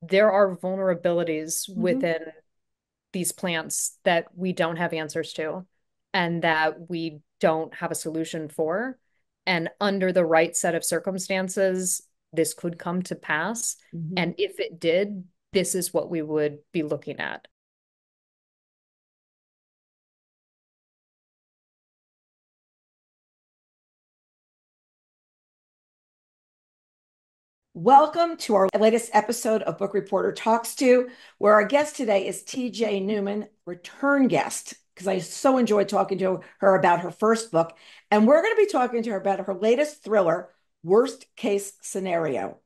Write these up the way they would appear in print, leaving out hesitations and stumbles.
there are vulnerabilities Hmm. within these plants that we don't have answers to and that we don't have a solution for. And under the right set of circumstances, this could come to pass. Hmm. And if it did, this is what we would be looking at. Welcome to our latest episode of Book Reporter Talks To, where our guest today is TJ Newman, return guest, because I so enjoyed talking to her about her first book. And we're going to be talking to her about her latest thriller, Worst Case Scenario.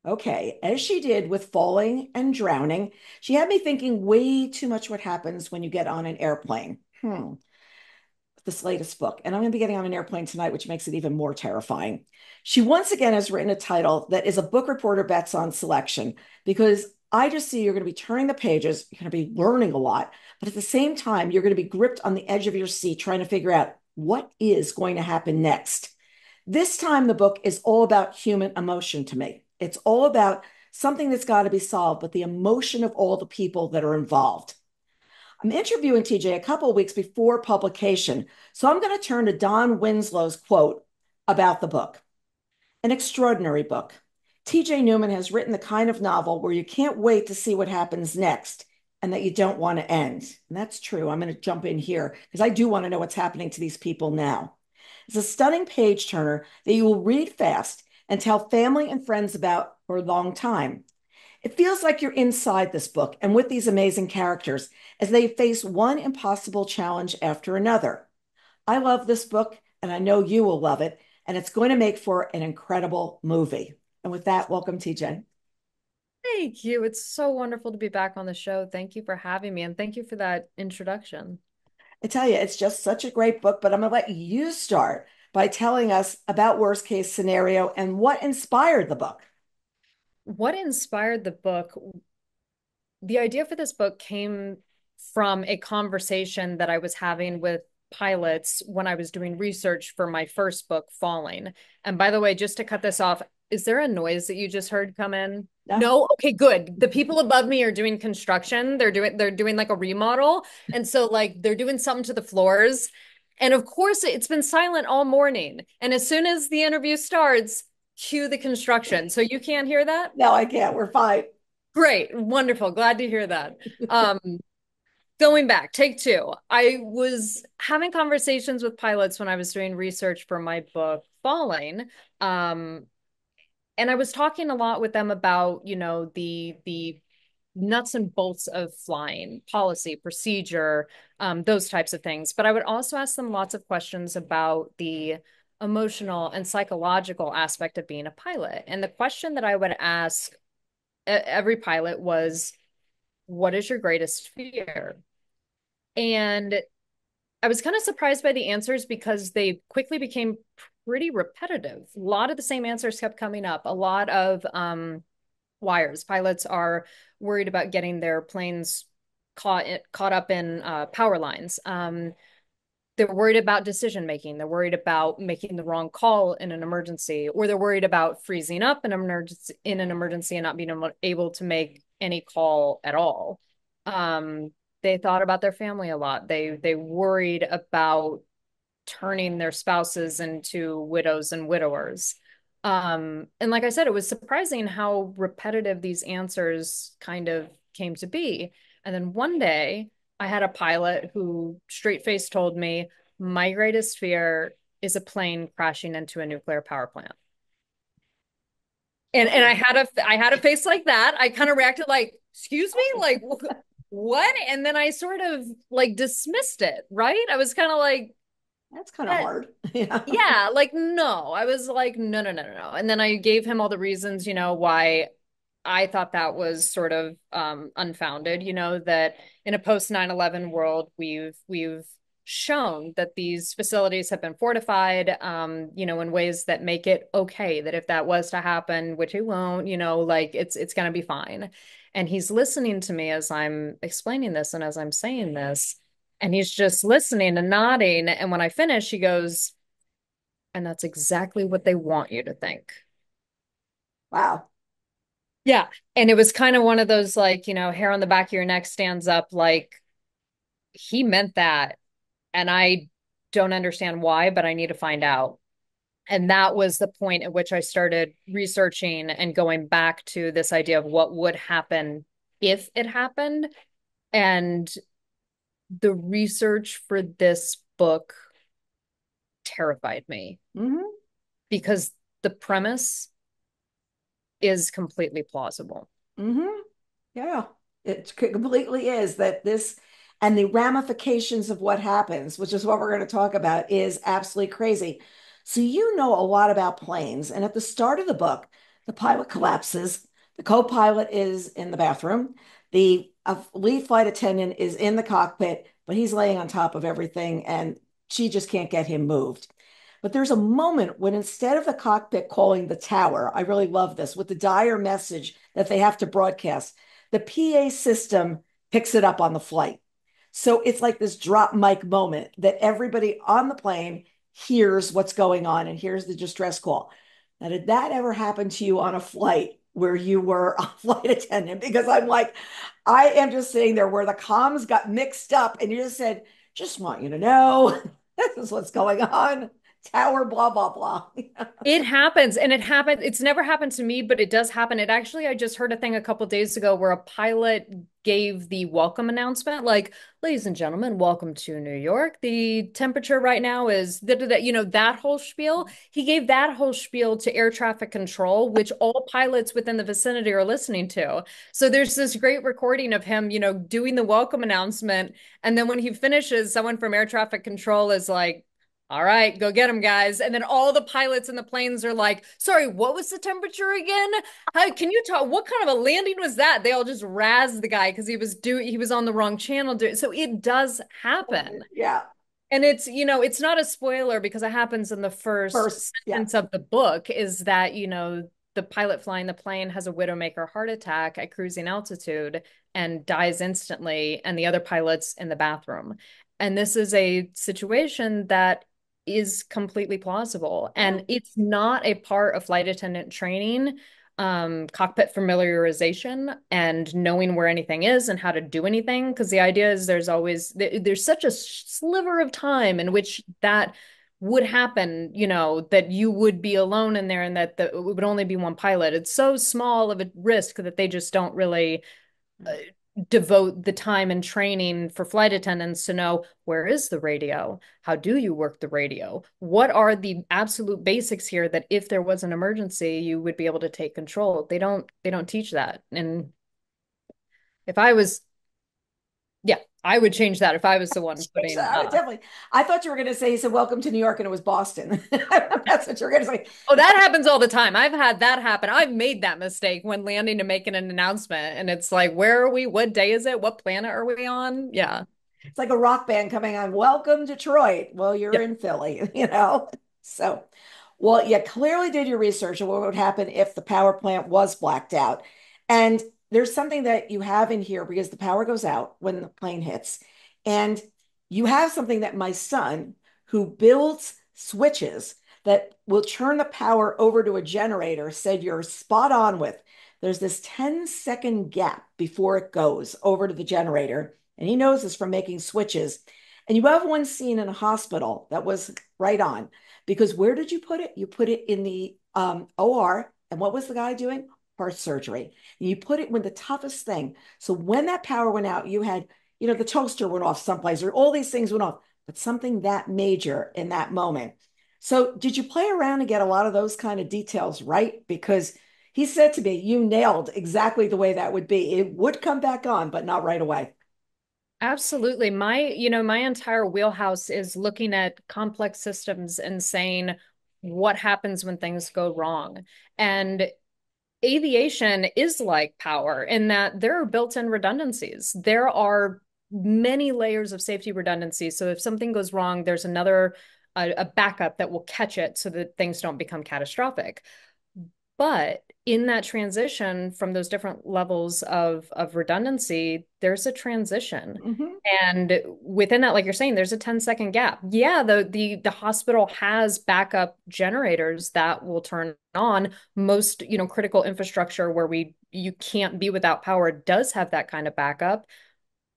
Okay, as she did with Falling and Drowning, she had me thinking way too much what happens when you get on an airplane. This latest book, and I'm going to be getting on an airplane tonight, which makes it even more terrifying. She once again has written a title that is a book reporter bets on selection because I just see you're going to be turning the pages, you're going to be learning a lot, but at the same time, you're going to be gripped on the edge of your seat trying to figure out what is going to happen next. This time, the book is all about human emotion to me. It's all about something that's got to be solved, but the emotion of all the people that are involved. I'm interviewing TJ a couple of weeks before publication, so I'm going to turn to Don Winslow's quote about the book. An extraordinary book. TJ Newman has written the kind of novel where you can't wait to see what happens next and that you don't want to end. And that's true. I'm going to jump in here because I do want to know what's happening to these people now. It's a stunning page turner that you will read fast and tell family and friends about for a long time. It feels like you're inside this book and with these amazing characters as they face one impossible challenge after another. I love this book, and I know you will love it, and it's going to make for an incredible movie. And with that, welcome, TJ. Thank you. It's so wonderful to be back on the show. Thank you for having me, and thank you for that introduction. I tell you, it's just such a great book, but I'm going to let you start by telling us about Worst Case Scenario and what inspired the book. What inspired the book? The idea for this book came from a conversation that I was having with pilots when I was doing research for my first book, Falling. And by the way, just to cut this off, is there a noise that you just heard come in? No? No? Okay, good. The people above me are doing construction. They're doing like a remodel. And so like they're doing something to the floors. And of course, it's been silent all morning. And as soon as the interview starts, cue the construction. So you can't hear that? No, I can't. We're fine. Great, wonderful. Glad to hear that. Um, Going back, take two. I was having conversations with pilots when I was doing research for my book, Falling. Um, and I was talking a lot with them about, the nuts and bolts of flying, policy, procedure, those types of things. But I would also ask them lots of questions about the emotional and psychological aspect of being a pilot. And the question that I would ask every pilot was, what is your greatest fear? And I was kind of surprised by the answers because they quickly became pretty repetitive. A lot of the same answers kept coming up. A lot of wires. Pilots are worried about getting their planes caught up in power lines. They're worried about decision making. They're worried about making the wrong call in an emergency, or they're worried about freezing up in an emergency and not being able to make any call at all. Um, they thought about their family a lot. They worried about turning their spouses into widows and widowers. And like I said, it was surprising how repetitive these answers kind of came to be. And then one day I had a pilot who straight faced told me, my greatest fear is a plane crashing into a nuclear power plant. And I had a face like that. I kind of reacted like, excuse me, like what? And then I sort of like dismissed it, right? I was kind of like, That's kind of that hard. Yeah. yeah, like no. I was like, no, no, no, no, no. And then I gave him all the reasons, why I thought that was sort of unfounded, that in a post 9/11 world, we've shown that these facilities have been fortified, in ways that make it okay, that if that was to happen, which it won't, like it's gonna be fine. And he's listening to me as I'm explaining this and as I'm saying this, and he's just listening and nodding. And when I finish, he goes, and that's exactly what they want you to think. Wow. Yeah. And it was kind of one of those like, hair on the back of your neck stands up like he meant that. And I don't understand why, but I need to find out. And that was the point at which I started researching and going back to this idea of what would happen if it happened. And the research for this book terrified me Hmm. because the premise is completely plausible. Hmm. Yeah, it completely is that this and the ramifications of what happens, which is what we're going to talk about, is absolutely crazy. So, you know a lot about planes. And at the start of the book, the pilot collapses, the co pilot is in the bathroom, the lead flight attendant is in the cockpit, but he's laying on top of everything and she just can't get him moved. But there's a moment when instead of the cockpit calling the tower, I really love this, with the dire message that they have to broadcast, the PA system picks it up on the flight. So it's like this drop mic moment that everybody on the plane hears what's going on and hears the distress call. Now, did that ever happen to you on a flight where you were a flight attendant? Because I'm like, I am just sitting there where the comms got mixed up and you just said, just want you to know this is what's going on. Tower, blah, blah, blah. It happens, and it happened. It's never happened to me, but it does happen. It actually, I just heard a thing a couple days ago where a pilot gave the welcome announcement, like, ladies and gentlemen, welcome to New York. The temperature right now is da, da, da, that whole spiel. He gave that whole spiel to air traffic control, which all pilots within the vicinity are listening to. So there's this great recording of him, doing the welcome announcement. And then when he finishes, someone from air traffic control is like, all right, go get them, guys. And then all the pilots in the planes are like, sorry, what was the temperature again? How can you talk? What kind of a landing was that? They all just razzed the guy because he was on the wrong channel. So it does happen. Yeah. And it's not a spoiler because it happens in the first First, yeah. sentence of the book is that, the pilot flying the plane has a widowmaker heart attack at cruising altitude and dies instantly, and the other pilot's in the bathroom. And this is a situation that is completely plausible. Yeah. And it's not a part of flight attendant training, cockpit familiarization and knowing where anything is and how to do anything. Because the idea is there's such a sliver of time in which that would happen, that you would be alone in there and that it would only be one pilot. It's so small of a risk that they just don't really devote the time and training for flight attendants to know where is the radio? How do you work the radio? What are the absolute basics here that if there was an emergency, you would be able to take control? They don't teach that. And if I was, yeah, I would change that if I was the one putting Definitely. I thought you were going to say, he said, welcome to New York, and it was Boston. That's what you were going to say. Oh, that happens all the time. I've had that happen. I've made that mistake when landing and making an announcement. And it's like, where are we? What day is it? What planet are we on? Yeah. It's like a rock band coming on, welcome Detroit. Well, you're Yeah. in Philly, you know? So, well, you clearly did your research on what would happen if the power plant was blacked out. And there's something that you have in here because the power goes out when the plane hits. And you have something that my son, who builds switches that will turn the power over to a generator, said you're spot on with. There's this 10-second gap before it goes over to the generator. And he knows this from making switches. And you have one scene in a hospital that was right on because where did you put it? You put it in the OR. And what was the guy doing? Heart surgery. And you put it with the toughest thing. So when that power went out, you had, the toaster went off someplace or all these things went off, but something that major in that moment. So did you play around and get a lot of those kind of details right? Because he said to me, you nailed exactly the way that would be. It would come back on, but not right away. Absolutely. My entire wheelhouse is looking at complex systems and saying what happens when things go wrong. And aviation is like power in that there are built-in redundancies. There are many layers of safety redundancy. So if something goes wrong, there's a backup that will catch it so that things don't become catastrophic. But in that transition from those different levels of redundancy, there's a transition. Hmm. And within that, like you're saying, there's a 10-second gap. Yeah, the hospital has backup generators that will turn on. Most, critical infrastructure where you can't be without power does have that kind of backup.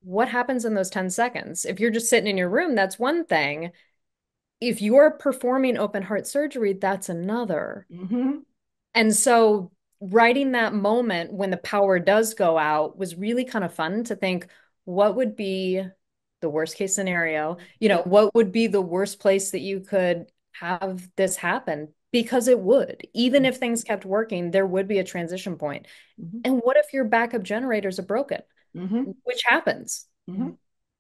What happens in those 10 seconds? If you're just sitting in your room, that's one thing. If you're performing open heart surgery, that's another. Hmm. And so writing that moment when the power does go out was really kind of fun to think, what would be the worst case scenario? What would be the worst place that you could have this happen? Because it would. Even if things kept working, there would be a transition point. Hmm. And what if your backup generators are broken? Hmm. Which happens. Hmm.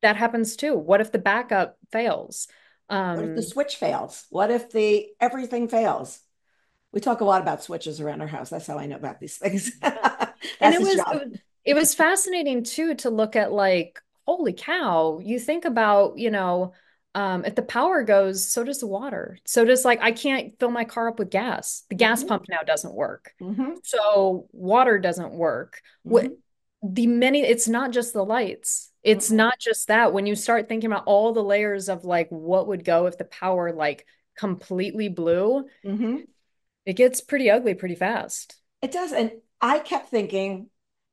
That happens too. What if the backup fails? What if the Um, switch fails? What if the everything fails? We talk a lot about switches around our house. That's how I know about these things. And That's his job. it was fascinating too to look at like, holy cow, you think about, if the power goes, so does the water. So does like I can't fill my car up with gas. The gas Hmm. pump now doesn't work. Hmm. So water doesn't work. What Hmm. it's not just the lights. It's Hmm. not just that. When you start thinking about all the layers of like what would go if the power like completely blew, Hmm. it gets pretty ugly pretty fast. It does. And I kept thinking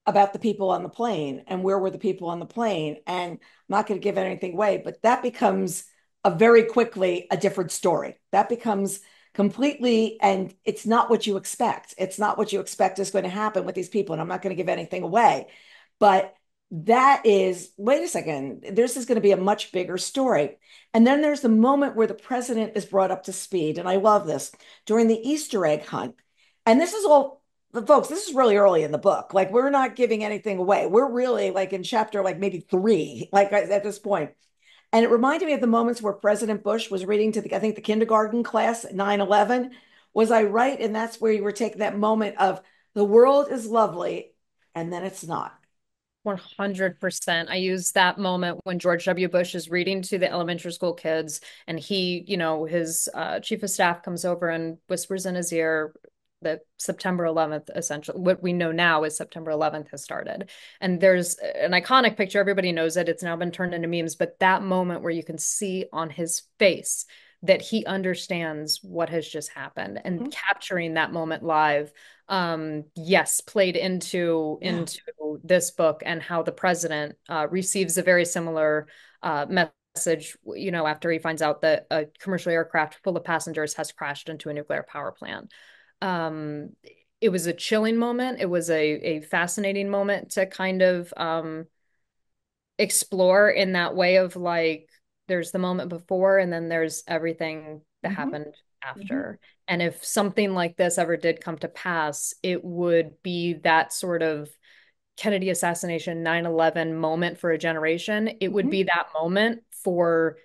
about the people on the plane and where were the people on the plane. And I'm not going to give anything away, but that becomes a very quickly a different story. That becomes completely, and it's not what you expect. It's not what you expect is going to happen with these people. And I'm not going to give anything away. But that is, wait a second, this is going to be a much bigger story. And then there's the moment where the president is brought up to speed. And I love this during the Easter egg hunt. And this is all but folks, this is really early in the book. Like we're not giving anything away. We're really like in chapter like maybe three, like at this point. And it reminded me of the moments where President Bush was reading to the, I think the kindergarten class at 9/11. Was I right? And that's where you were taking that moment of the world is lovely and then it's not. 100%. I use that moment when George W. Bush is reading to the elementary school kids, and his chief of staff comes over and whispers in his ear that September 11th, essentially, what we know now is September 11th has started. And there's an iconic picture. Everybody knows it. It's now been turned into memes, but that moment where you can see on his face that he understands what has just happened and Mhm. capturing that moment live, yes, played Yeah. into this book and how the president receives a very similar message, after he finds out that a commercial aircraft full of passengers has crashed into a nuclear power plant. Um, it was a chilling moment. It was a fascinating moment to kind of explore in that way of like, there's the moment before and then there's everything that Hmm. happened Hmm. after. And if something like this ever did come to pass, it would be that sort of Kennedy assassination 9/11 moment for a generation. It would Hmm. be that moment for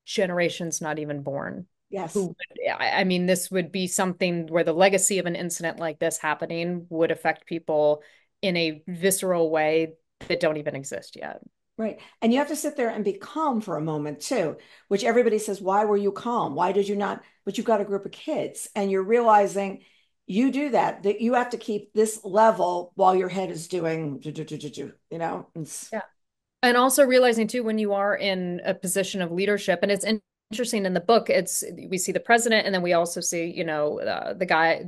generations not even born. Yes. Who would, I mean, this would be something where the legacy of an incident like this happening would affect people in a visceral way that don't even exist yet. Right. And you have to sit there and be calm for a moment too, which everybody says, why were you calm? Why did you not? But you've got a group of kids and you're realizing you do that, that you have to keep this level while your head is doing, you know? Yeah. And also realizing too, when you are in a position of leadership, and it's interesting in the book, we see the president, and then we also see, the guy.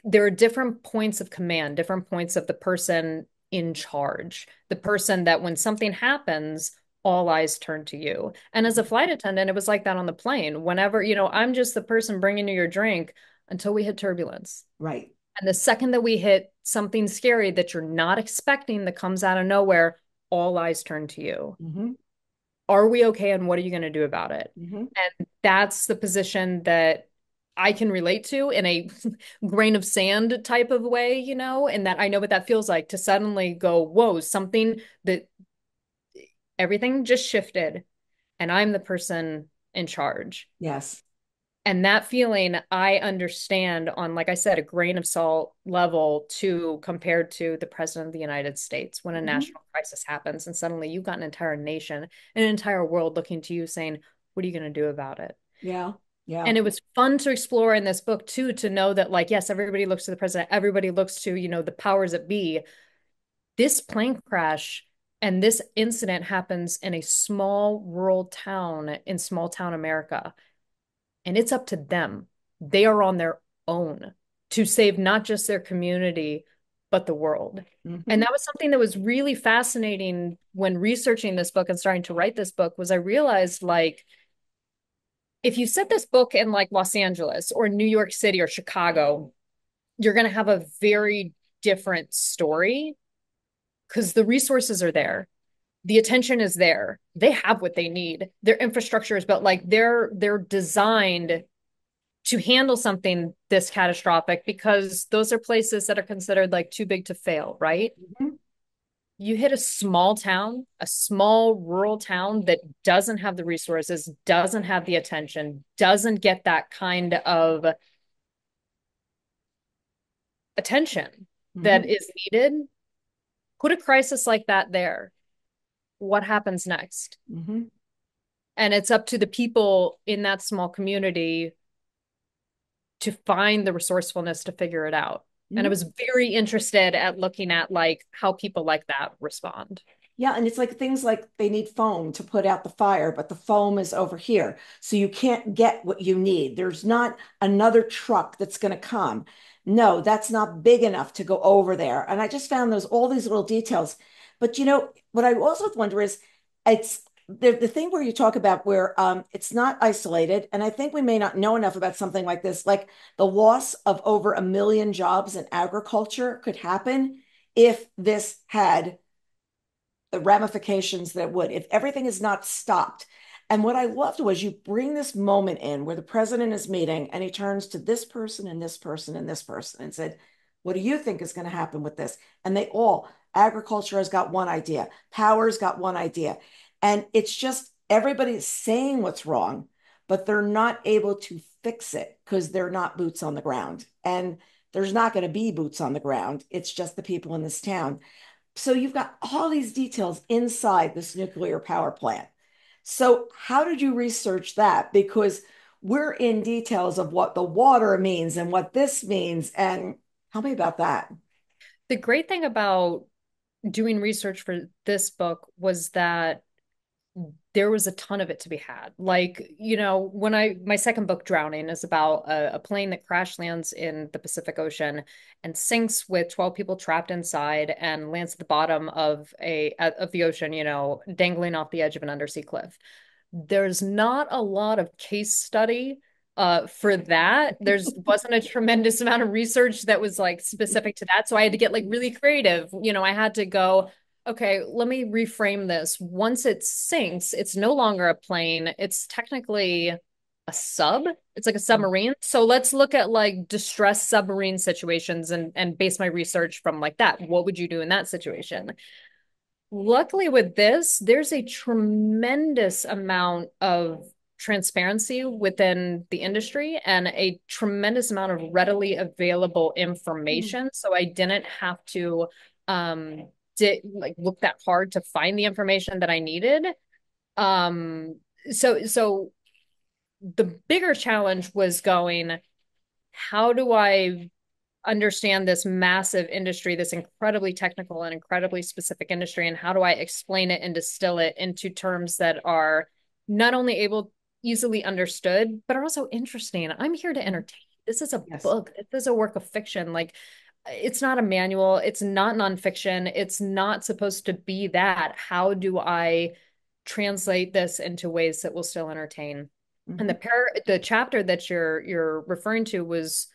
There are different points of command, different points of the person in charge, the person that when something happens, all eyes turn to you. And as a flight attendant, it was like that on the plane. Whenever, I'm just the person bringing you your drink until we hit turbulence. Right. And the second that we hit something scary that you're not expecting that comes out of nowhere, all eyes turn to you. Hmm. Are we okay? And what are you going to do about it? Hmm. And that's the position that I can relate to in a grain of sand type of way, and that I know what that feels like to suddenly go, whoa, something that everything just shifted and I'm the person in charge. Yes. And that feeling I understand on, like I said, a grain of salt level to compared to the president of the United States when a Hmm. national crisis happens and suddenly you've got an entire nation, an entire world looking to you saying, what are you going to do about it? Yeah. Yeah. And it was fun to explore in this book too, to know that like, yes, everybody looks to the president, everybody looks to, the powers that be. This plane crash and this incident happens in a small rural town in small town America. And it's up to them. They are on their own to save not just their community, but the world. And Hmm. that was something that was really fascinating when researching this book and starting to write this book was I realized like if you set this book in like Los Angeles or New York City or Chicago, you're going to have a very different story because the resources are there. The attention is there. They have what they need. Their infrastructure is built like they're designed to handle something this catastrophic because those are places that are considered like too big to fail, right? Hmm. You hit a small town, a small rural town that doesn't have the resources, doesn't have the attention, doesn't get that kind of attention that Hmm. is needed. Put a crisis like that there. What happens next? Hmm. And it's up to the people in that small community to find the resourcefulness to figure it out. And I Hmm. was very interested at looking at like how people like that respond. Yeah, and it's like things like they need foam to put out the fire, but the foam is over here. So you can't get what you need. There's not another truck that's going to come. No, that's not big enough to go over there. And I just found those all these little details. But what I also wonder is it's the thing where you talk about where it's not isolated. And I think we may not know enough about something like this, like the loss of over 1 million jobs in agriculture could happen if this had the ramifications that would if everything is not stopped. And what I loved was you bring this moment in where the president is meeting and he turns to this person and this person and this person and said, what do you think is going to happen with this? And they all, agriculture has got one idea, power's got one idea. And it's just everybody's saying what's wrong, but they're not able to fix it because they're not boots on the ground. And there's not going to be boots on the ground. It's just the people in this town. So you've got all these details inside this nuclear power plant. So how did you research that? Because we're in details of what the water means and what this means. And tell me about that. The great thing about doing research for this book was that there was a ton of it to be had. Like, when my second book, Drowning, is about a plane that crash lands in the Pacific Ocean and sinks with 12 people trapped inside and lands at the bottom of the ocean, dangling off the edge of an undersea cliff. There's not a lot of case study for that. There's wasn't a tremendous amount of research that was like specific to that. So I had to get like really creative. I had to go, okay, let me reframe this. Once it sinks, it's no longer a plane. It's technically a sub. It's like a submarine. So let's look at like distress submarine situations and base my research from like that. What would you do in that situation? Luckily, with this, there's a tremendous amount of transparency within the industry and a tremendous amount of readily available Mm-hmm. information. So I didn't have to like look that hard to find the information that I needed. Um, so the bigger challenge was going, how do I understand this massive industry, this incredibly technical and incredibly specific industry, and how do I explain it and distill it into terms that are not only able easily understood, but are also interesting. I'm here to entertain. This is a Yes. book. This is a work of fiction. Like it's not a manual. It's not nonfiction. It's not supposed to be that. How do I translate this into ways that will still entertain? And Mm-hmm. the chapter that you're referring to was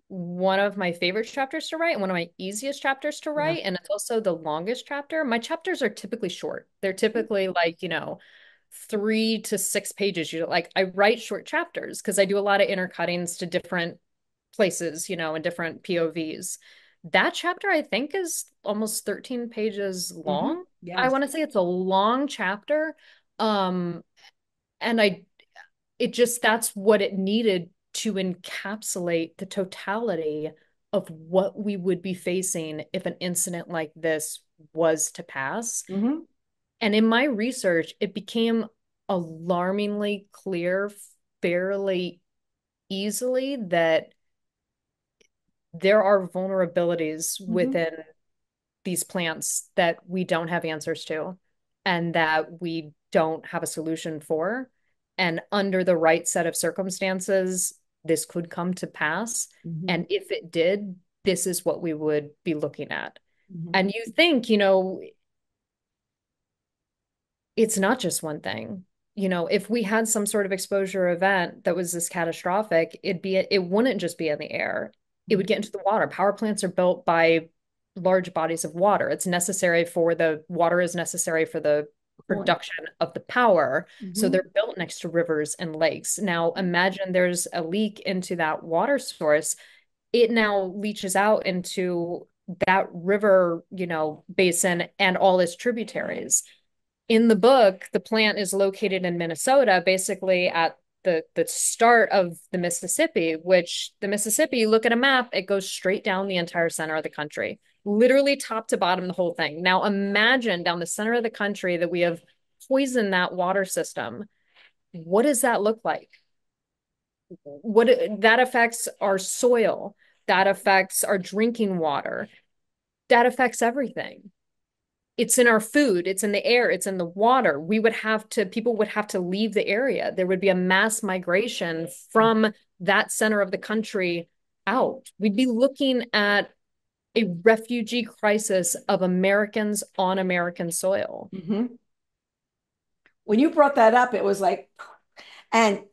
one of my favorite chapters to write and one of my easiest chapters to Yeah. write. And it's also the longest chapter. My chapters are typically short. They're typically like, 3 to 6 pages. Like I write short chapters because I do a lot of intercuttings to different places, and different POVs. That chapter I think is almost 13 pages Mm-hmm. long. I Yes. want to say it's a long chapter. Um, and it just that's what it needed to encapsulate the totality of what we would be facing if an incident like this was to pass. Mm-hmm. And in my research, it became alarmingly clear fairly easily that there are vulnerabilities Mm-hmm. within these plants that we don't have answers to and that we don't have a solution for. And under the right set of circumstances, this could come to pass. Mm-hmm. And if it did, this is what we would be looking at. Mm-hmm. And you think, it's not just one thing. If we had some sort of exposure event that was this catastrophic, it wouldn't just be in the air. It would get into the water. Power plants are built by large bodies of water. The water is necessary for the Point. production of the power. So Mm-hmm. they're built next to rivers and lakes. Now imagine there's a leak into that water source. It now leaches out into that river, basin and all its tributaries. In the book, the plant is located in Minnesota, basically at the start of the Mississippi, which the Mississippi, you look at a map, it goes straight down the entire center of the country, literally top to bottom, the whole thing. Now imagine down the center of the country that we have poisoned that water system. What does that look like? What that affects our soil, that affects our drinking water, that affects everything. It's in our food, it's in the air, it's in the water. People would have to leave the area. There would be a mass migration from that center of the country out. We'd be looking at a refugee crisis of Americans on American soil. Mm-hmm. When you brought that up, it was like, and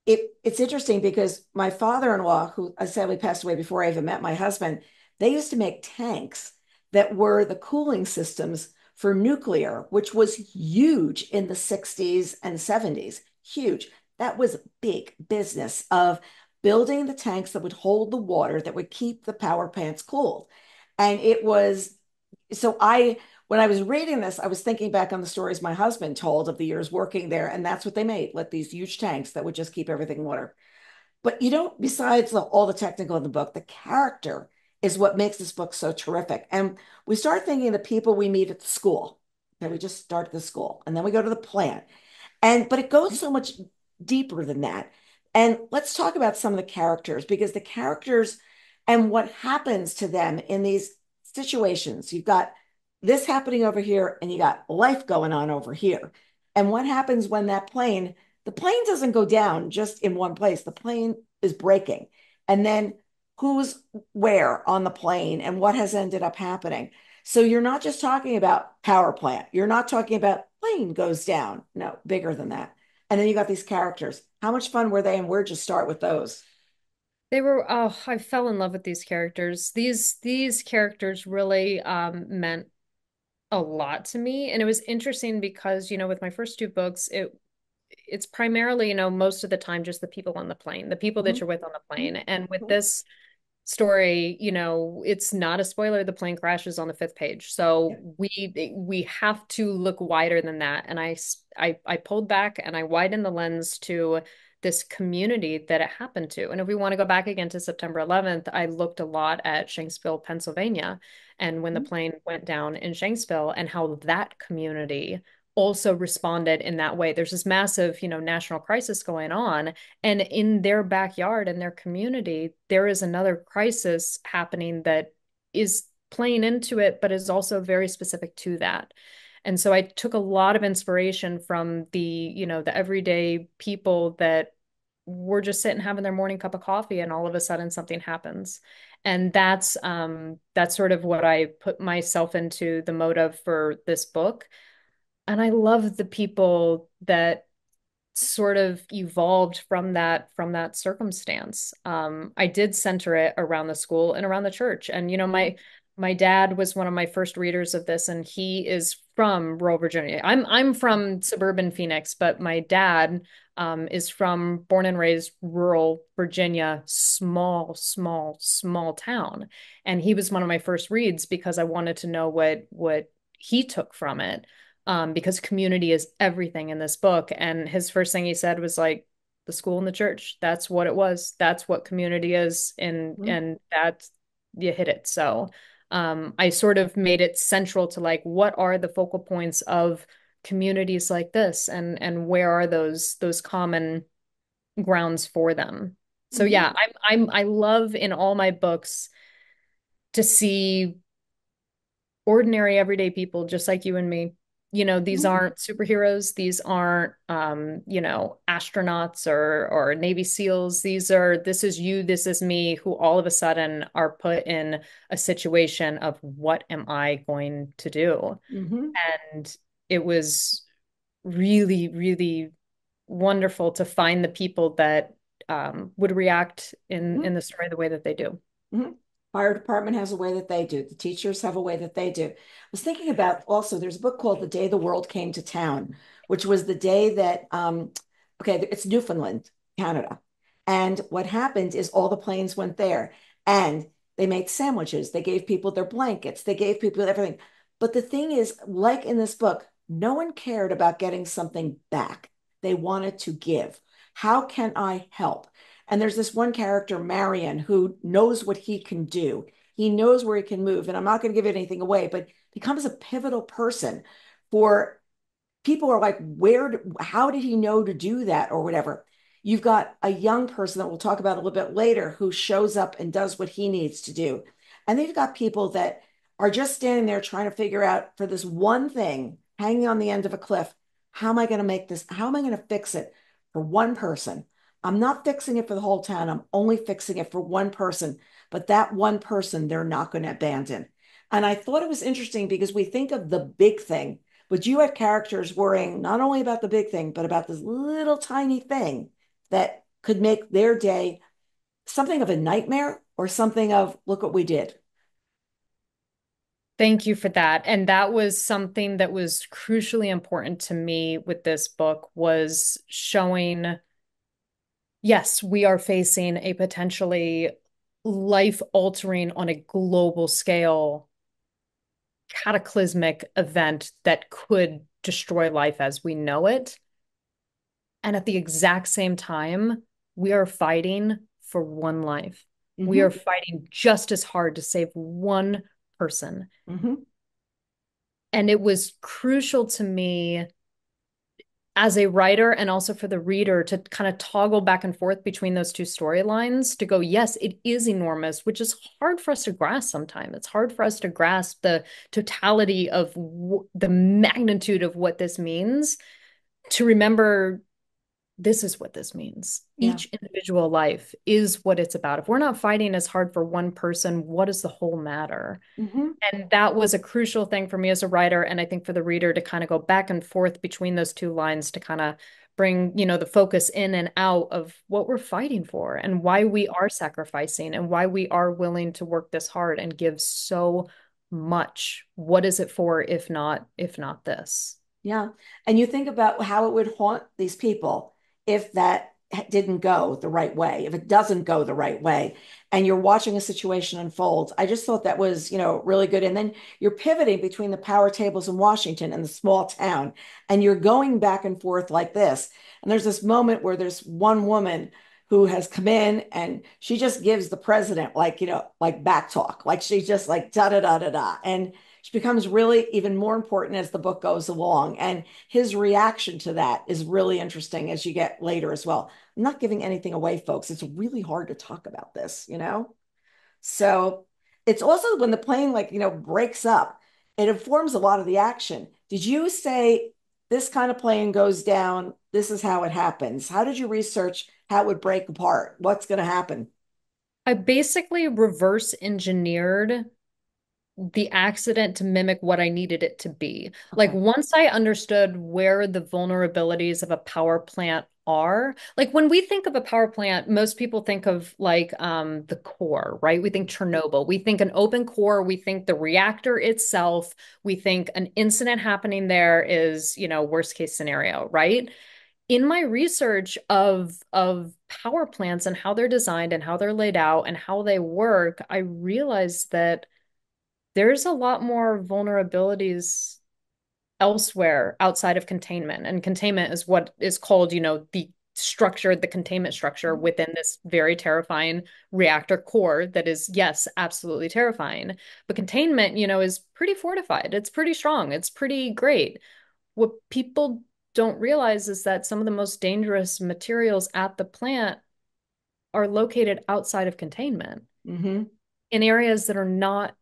it's interesting because my father-in-law, who I sadly passed away before I even met my husband, they used to make tanks that were the cooling systems for nuclear, which was huge in the 60s and 70s. Huge. That was big business of building the tanks that would hold the water that would keep the power plants cooled. And it was so I when I was reading this, I was thinking back on the stories my husband told of the years working there, and that's what they made, like these huge tanks that would just keep everything in water. But besides all the technical in the book, the character is what makes this book so terrific. And we start thinking the people we meet at the school. Okay, we just start at the school, and then we go to the plant. But it goes so much deeper than that. And let's talk about some of the characters because the characters and what happens to them in these situations. You've got this happening over here, and you got life going on over here. And what happens when the plane doesn't go down just in one place, the plane is breaking. And then who's where on the plane and what has ended up happening. So you're not just talking about power plant. You're not talking about plane goes down. No, bigger than that. And then you got these characters. How much fun were they? And where'd you start with those? I fell in love with these characters. These characters really meant a lot to me. And it was interesting because, with my first two books, it's primarily, most of the time just the people on the plane, the people that Mhm. you're with on the plane. And with Mhm. this story, it's not a spoiler. The plane crashes on the fifth page. Yeah. So we have to look wider than that. And I pulled back and I widened the lens to this community that it happened to. And if we want to go back again to September 11th, I looked a lot at Shanksville, Pennsylvania, and when the Mhm. plane went down in Shanksville and how that community also responded in that way. There's this massive, national crisis going on. And in their backyard, in their community, there is another crisis happening that is playing into it, but is also very specific to that. And so I took a lot of inspiration from the everyday people that were just sitting having their morning cup of coffee and all of a sudden something happens. And that's sort of what I put myself into the motive for this book. And I love the people that sort of evolved from that circumstance. I did center it around the school and around the church. And Mhm. my dad was one of my first readers of this, and he is from rural Virginia. I'm from suburban Phoenix, but my dad is from born and raised rural Virginia, small, small, small town. And he was one of my first reads because I wanted to know what he took from it, because community is everything in this book. And his first thing he said was like, the school and the church, that's what it was. That's what community is. And that's, you hit it. So I sort of made it central to like, what are the focal points of communities like this? And where are those common grounds for them? So Mhm. yeah, I love in all my books to see ordinary everyday people just like you and me. These Mhm. aren't superheroes. These aren't astronauts or Navy SEALs. This is you, this is me, who all of a sudden are put in a situation of what am I going to do? Mhm. And it was really, really wonderful to find the people that would react Mhm. in the story the way that they do. Mhm. Fire department has a way that they do. The teachers have a way that they do. I was thinking about also, there's a book called The Day the World Came to Town, which was the day that, okay, it's Newfoundland, Canada. And what happened is all the planes went there and they made sandwiches. They gave people their blankets. They gave people everything. But the thing is, like in this book, no one cared about getting something back. They wanted to give. How can I help? And there's this one character, Marion, who knows what he can do. He knows where he can move. And I'm not going to give anything away, but becomes a pivotal person for people are like, how did he know to do that or whatever? You've got a young person that we'll talk about a little bit later who shows up and does what he needs to do. And then you've got people that are just standing there trying to figure out for this one thing, hanging on the end of a cliff, how am I going to make this? How am I going to fix it for one person? I'm not fixing it for the whole town. I'm only fixing it for one person. But that one person, they're not going to abandon. And I thought it was interesting because we think of the big thing, but you had characters worrying not only about the big thing, but about this little tiny thing that could make their day something of a nightmare or something of, look what we did. Thank you for that. And that was something that was crucially important to me with this book was showing, yes, we are facing a potentially life-altering on a global scale cataclysmic event that could destroy life as we know it. And at the exact same time, we are fighting for one life. We Mm-hmm, are fighting just as hard to save one person. mm-hmm, And it was crucial to me as a writer and also for the reader to kind of toggle back and forth between those two storylines to go, yes, it is enormous, which is hard for us to grasp sometimes. It's hard for us to grasp the totality of the magnitude of what this means, to remember this is what this means. yeah. Each individual life is what it's about. If we're not fighting as hard for one person, what does the whole matter? Mm-hmm. And that was a crucial thing for me as a writer. And I think for the reader to kind of go back and forth between those two lines to kind of bring, the focus in and out of what we're fighting for and why we are sacrificing and why we are willing to work this hard and give so much. What is it for if not this? Yeah. And you think about how it would haunt these people if that didn't go the right way, if it doesn't go the right way, and you're watching a situation unfold. I just thought that was, really good. And then you're pivoting between the power tables in Washington and the small town, and you're going back and forth like this. And there's this moment where there's one woman who has come in and she just gives the president like, like back talk, like she's just like da da da da da. And she becomes really even more important as the book goes along. And his reaction to that is really interesting as you get later as well. I'm not giving anything away, folks. It's really hard to talk about this. So it's also when the plane, like, breaks up, it informs a lot of the action. Did you say this kind of plane goes down? This is how it happens. How did you research how it would break apart? What's going to happen? I basically reverse engineered the accident to mimic what I needed it to be. Like Okay. once I understood where the vulnerabilities of a power plant are, like when we think of a power plant, most people think of like the core, right? We think Chernobyl, we think an open core, we think the reactor itself, we think an incident happening there is, worst case scenario, right? In my research of power plants and how they're designed and how they're laid out and how they work, I realized that there's a lot more vulnerabilities elsewhere outside of containment. And containment is what is called, the containment structure within this very terrifying reactor core that is, yes, absolutely terrifying. But containment, is pretty fortified. It's pretty strong. It's pretty great. What people don't realize is that some of the most dangerous materials at the plant are located outside of containment Hmm. in areas that are not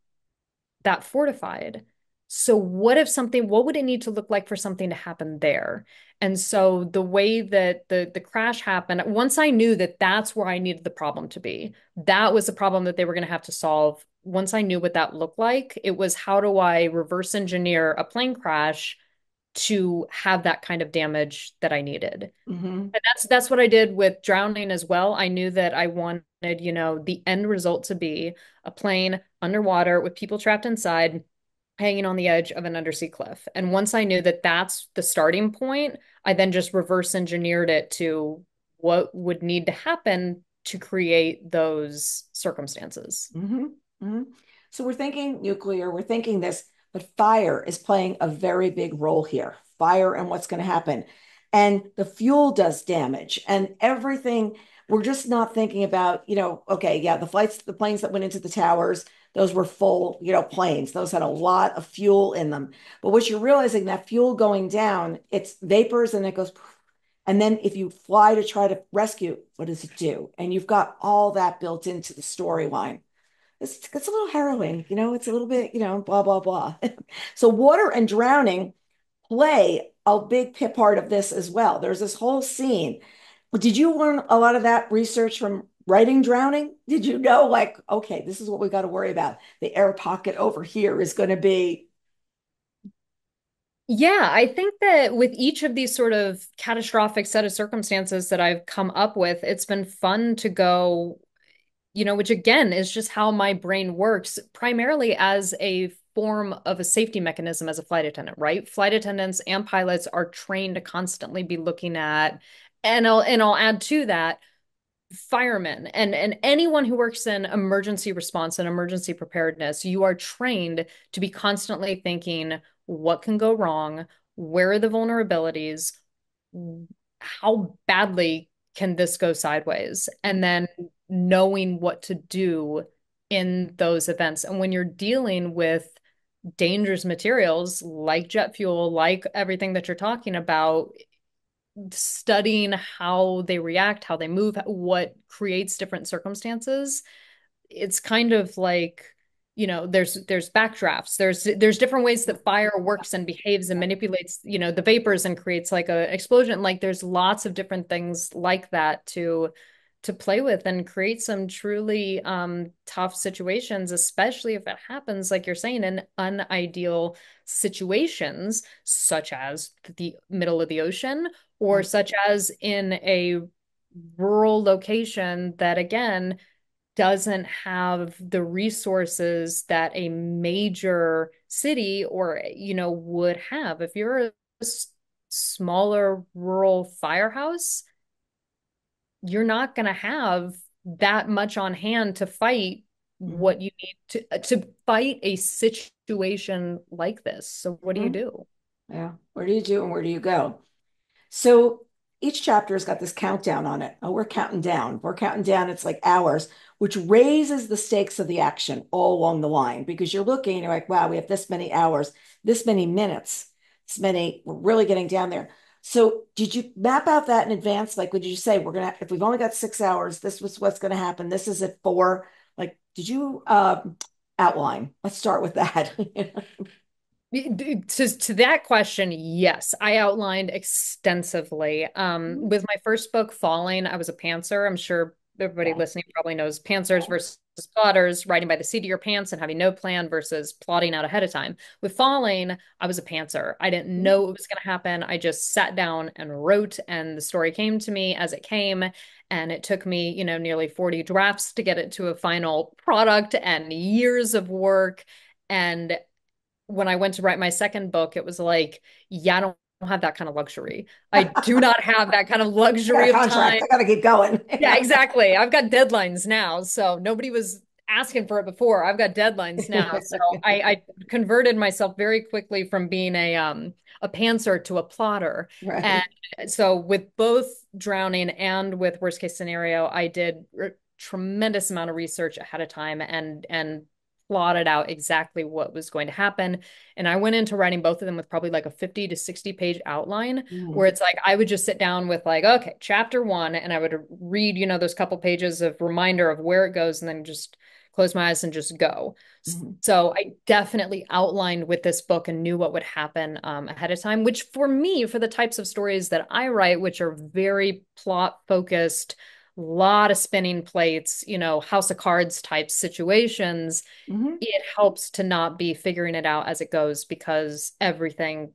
that fortified. So what would it need to look like for something to happen there? And so the way that the crash happened, once I knew that that's where I needed the problem to be, that was the problem that they were going to have to solve. Once I knew what that looked like, it was how do I reverse engineer a plane crash to have that kind of damage that I needed. Hmm. And that's what I did with drowning as well. I knew that I wanted, the end result to be a plane underwater with people trapped inside, hanging on the edge of an undersea cliff. And once I knew that that's the starting point, I then just reverse engineered it to what would need to happen to create those circumstances. Hmm. Hmm. So we're thinking nuclear, we're thinking this, but fire is playing a very big role here. Fire and what's going to happen. And the fuel does damage and everything. We're just not thinking about, okay, yeah, the planes that went into the towers, those were full, planes. Those had a lot of fuel in them. But what you're realizing that fuel going down, it's vapors and it goes poof. And then if you fly to try to rescue, what does it do? And you've got all that built into the storyline. It's a little harrowing, it's a little bit, blah, blah, blah. So water and drowning play a big part of this as well. There's this whole scene. Did you learn a lot of that research from writing drowning? Did you know, like, okay, this is what we got to worry about? The air pocket over here is going to be. Yeah, I think that with each of these sort of catastrophic set of circumstances that I've come up with, it's been fun to go, which again is just how my brain works, primarily as a form of a safety mechanism as a flight attendant, right? Flight attendants and pilots are trained to constantly be looking at, and I'll add to that, firemen and anyone who works in emergency response and emergency preparedness, you are trained to be constantly thinking, what can go wrong? Where are the vulnerabilities? How badly can this go sideways? And then knowing what to do in those events. And when you're dealing with dangerous materials like jet fuel, like everything that you're talking about, studying how they react, how they move, what creates different circumstances. It's kind of like, there's backdrafts, there's different ways that fire works and behaves and manipulates, the vapors and creates like a explosion. Like there's lots of different things like that to play with and create some truly tough situations, especially if it happens, like you're saying, in unideal situations, such as the middle of the ocean or such as in a rural location that, again, doesn't have the resources that a major city or, would have. If you're a smaller rural firehouse, you're not going to have that much on hand to fight Mhm. what you need to fight a situation like this. So what do you Mhm. do? Yeah. Where do you do and where do you go? So each chapter has got this countdown on it. Oh, we're counting down. We're counting down. It's like hours, which raises the stakes of the action all along the line because you're looking, you're like, wow, we have this many hours, this many minutes, this many, we're really getting down there. So did you map out that in advance? Like, would you say we're gonna, if we've only got 6 hours, this was what's gonna happen. This is at 4. Like, did you outline? Let's start with that. To that question, yes, I outlined extensively. With my first book, Falling, I was a pantser. I'm sure everybody Yeah. listening probably knows pantsers versus plotters, riding by the seat of your pants and having no plan versus plotting out ahead of time. With Falling, I was a pantser. I didn't know it was going to happen. I just sat down and wrote, and the story came to me as it came. And it took me, nearly 40 drafts to get it to a final product and years of work. And when I went to write my second book, it was like, yeah, I don't have that kind of luxury. I do not have that kind of I got luxury a of time. contract. I got to keep going. Yeah, exactly. I've got deadlines now. So nobody was asking for it before. I've got deadlines now. So I converted myself very quickly from being a pantser to a plotter. And Right. so with both Drowning and with Worst Case Scenario, I did a tremendous amount of research ahead of time and plotted out exactly what was going to happen. And I went into writing both of them with probably like a 50 to 60 page outline where Mhm. it's like I would just sit down with like, okay, chapter one, and I would read, those couple pages of reminder of where it goes and then just close my eyes and just go. Mhm. So I definitely outlined with this book and knew what would happen ahead of time, which for me, for the types of stories that I write, which are very plot focused, lot of spinning plates, House of Cards type situations, Mhm. it helps to not be figuring it out as it goes because everything,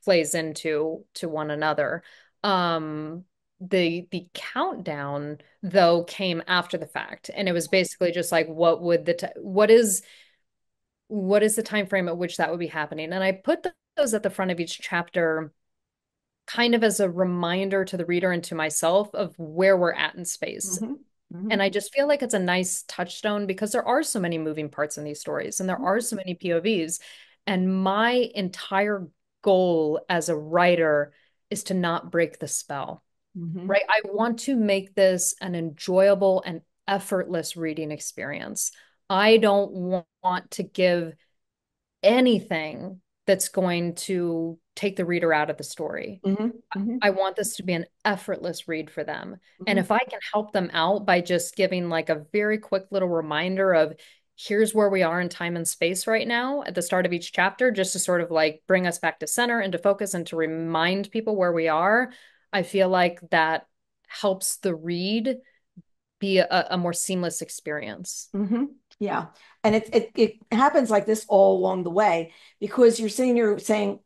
plays into one another. Um, the countdown though came after the fact, and it was basically just like, what is the time frame at which that would be happening? And I put those at the front of each chapter kind of as a reminder to the reader and to myself of where we're at in space. Mhm. And Mhm. I just feel like it's a nice touchstone because there are so many moving parts in these stories and there are so many POVs. And my entire goal as a writer is to not break the spell, Mhm. right? I want to make this an enjoyable and effortless reading experience. I don't want to give anything that's going to take the reader out of the story. Mhm. Mhm. I want this to be an effortless read for them. And Mhm. if I can help them out by just giving like a very quick little reminder of here's where we are in time and space right now at the start of each chapter, just to sort of like bring us back to center and to focus and to remind people where we are, I feel like that helps the read be a more seamless experience. Hmm. Yeah. And it happens like this all along the way because you're saying,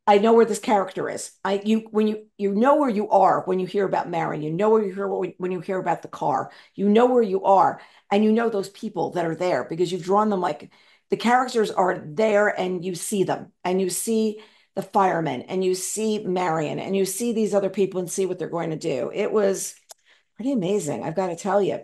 I know where this character is. When you know where you are when you hear about Mary, you know where you hear when you hear about the car, you know where you are, and you know those people that are there because you've drawn them like the characters are there and you see them and you see the firemen and you see Marion and you see these other people and see what they're going to do. It was pretty amazing, I've got to tell you.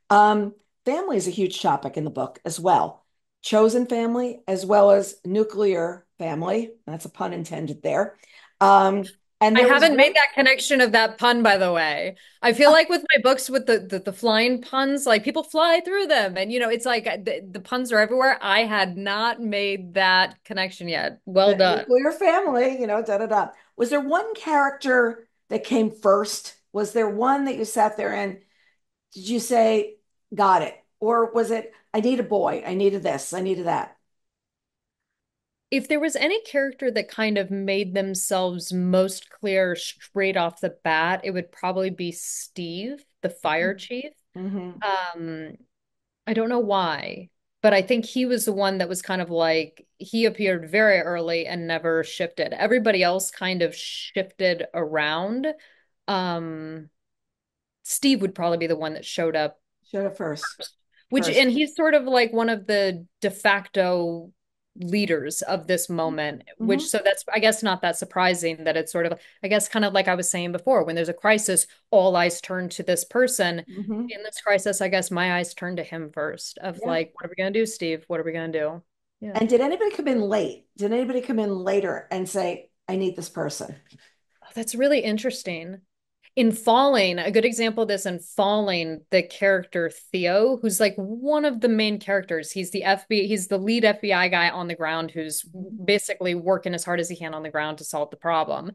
Um, Family is a huge topic in the book as well. Chosen family as well as nuclear family. That's a pun intended there. Um, and I there was haven't one. made that connection of that pun, by the way. I feel like with my books with the flying puns, like people fly through them, and it's like the puns are everywhere. I had not made that connection yet. Well The done. nuclear family, da da da. Was there one character that came first? Was there one that you sat there and did you say, got it? Or was it, I need a boy, I needed this, I needed that? If there was any character that kind of made themselves most clear straight off the bat, it would probably be Steve, the fire chief. Mm-hmm. Um, I don't know why, but I think he was the one that was kind of like he appeared very early and never shifted. Everybody else kind of shifted around. Um, Steve would probably be the one that showed up, Showed up first. which, First. and he's sort of like one of the de facto leaders of this moment, Mm-hmm. which, so that's, I guess, not that surprising that it's sort of, I guess, kind of like I was saying before, when there's a crisis, all eyes turn to this person. Mm-hmm. In this crisis, I guess my eyes turn to him first, of Yeah. like, what are we going to do, Steve? What are we going to do? Yeah. And did anybody come in late? Did anybody come in later and say, I need this person? Oh, that's really interesting. In Falling, a good example of this in Falling, the character Theo, who's like one of the main characters. He's the lead FBI guy on the ground who's basically working as hard as he can on the ground to solve the problem.